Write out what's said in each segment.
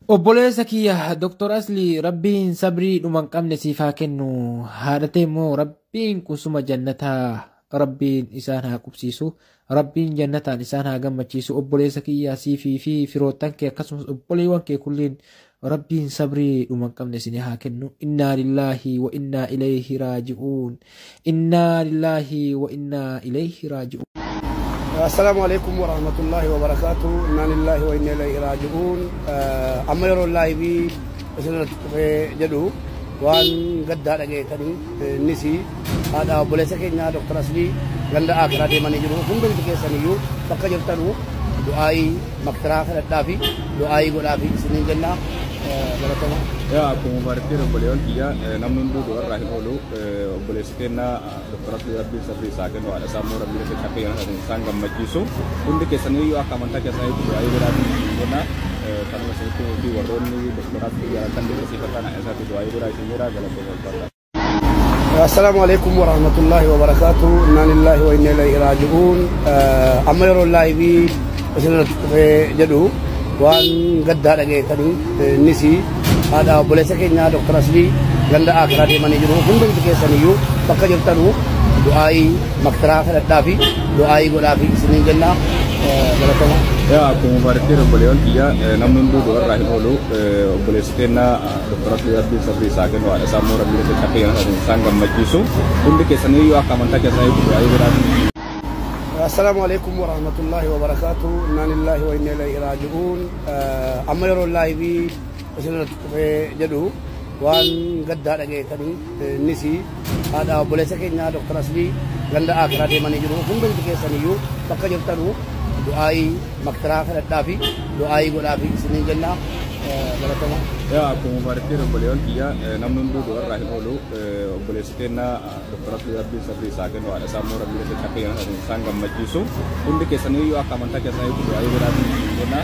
Obboleessa kiyya Dr. Asli rabbiin sabrii dhuman qabne siif haa kennu. Haadhatee immoo rabbiin kusuma jannataa rabbiin isaan haa qubsiisu. Rabbiin jannataan isaan haa gammachiisu. Obboleessa kiyya siifii fi firoottan kee akkasumas obboleewwan kee kulliin rabbiin sabrii dhuman qabne isin haa kennu. Innaa lillaahi wa innaa ilayhi raaji'uun. Innaa lillaahi wa innaa ilayhi raaji'uun. السلام عليكم ورحمة الله وبركاته. إنا لله وإنا إليه راجعون. أما يرى الله بي جدو وان قد هذا كني نسي هذا بوليس كنا دكتور أسلي عند آخر هذا من يجرو هم بنت كيسانيو فكجر تنو دعائي مكترا خلت دافي دعائي قرافي سنين جنا Ya, aku memberitahu beliau dia namun dulu orang itu boleh sekian dokter asli Rabbi Sabri Sagan ada sama orang bila kita yang ada sanggam majisu untuk kesan itu akan mentak saya itu air berarti karena kalau saya itu di warung ini dokter asli akan dibersihkan anak saya itu air berarti murah dalam beberapa. Assalamualaikum warahmatullahi wabarakatuh. Inna lillahi wa inna ilaihi raji'un. Amma yarullahi bi jadu وان قد هذا كني نسي هذا بوليس كنا دكتور أسلي عند آخر هذا من يجرو هم بنت كيسانيو فكجر تنو دعائي مكترا خلت دافي دعائي قرافي سنين جنا Ya, aku memberitahu beliau dia namun dulu orang itu boleh sekian dokter asli Rabbi Sabri Sagan ada sama orang bila kita yang ada sanggam majisu untuk kesan itu akan mentak saya itu air berarti. Assalamualaikum warahmatullahi wabarakatuh. Inna lillahi wa inna ilaihi raji'un. Amma yaro Allah bi jadu wan qad hada kani nisi hada boleh sekenya dokter asli ganda akhir hada man yajru hum bint kesaniyu fakajar tanu duai maktara khalat dafi duai godafi sinin janna Ya, aku memberitahu beliau dia namun dulu orang itu boleh sekian dokter asli Rabbi Sabri Sagan ada sama orang bila kita yang ada sanggam majisu untuk kesan itu akan mentak saya itu air berarti karena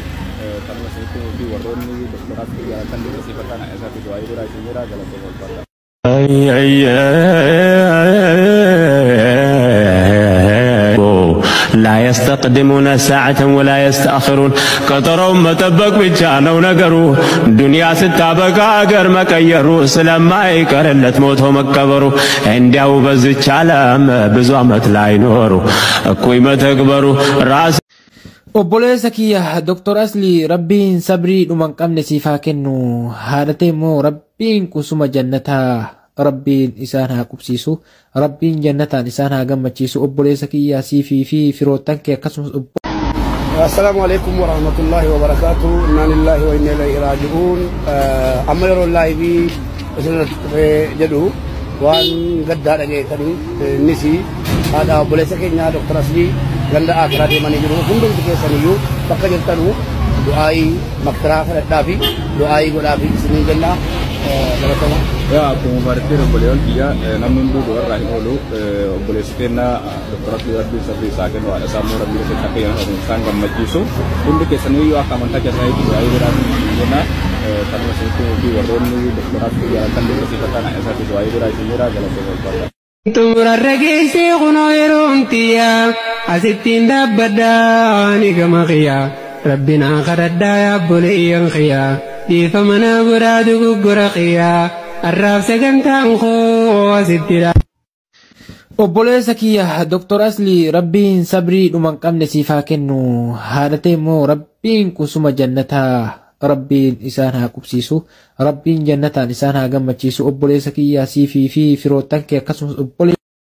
kalau saya itu di warung ini dokter asli akan dibersihkan anak saya itu air berarti murah dalam beberapa. لا يستقدمون ساعة ولا يستأخرون قطرهم متبق بجانا ونقروا دنيا ستابقا اقر مكيروا سلما يكرلت موتهم اكبروا عندها بزج عالم بزوامت لا ينوروا اكوي متكبروا راس Obboleessa kiyya Dr. Asli rabbiin sabrii dhuman qabne siif haa kennu. Haadhatee immoo rabbiin kusuma jannataa rabbiin isaan haa qubsiisu. Rabbiin jannataan isaan haa gammachiisu. Obboleessa kiyya siifii fi firoottan kee akkasumas Assalamualaikum warahmatullahi wabarakatuh. Inna lillahi wa inna ilaihi raji'un. Amma yaro Allah bi jadu wan qad hada kani nisi hada boleh sekenya dokter asli ganda akhir hada man yajru hum bint kesaniyu fakajar tanu duai maktara khalat dafi duai godafi sinin janna Ya, aku memberitahu beliau dia namun dulu orang itu boleh sekian dokter asli Rabbi Sabri Sagan ada sama orang bila kita yang ada sanggam majisu untuk kesan itu akan mentak saya itu air berarti karena kalau saya itu di warung ini dokter asli akan dibersihkan anak saya itu air berarti murah dalam beberapa. Tumura regisi kuno iruntiya asitin dabbadani kamakiya Rabbina qaradda ya buli yang khiya di famana guradu guraqiya arraf segantan kho asitira. Obboleessa kiyya Dr. Asli rabbiin sabrii dhuman qabne siif haa kennu. Haadhatee immoo rabbiin kusuma jannataa rabbiin isaan haa qubsiisu. Rabbiin jannataan isaan haa gammachiisu. Obboleessa kiyya siifii fi firoottan kee akkasumas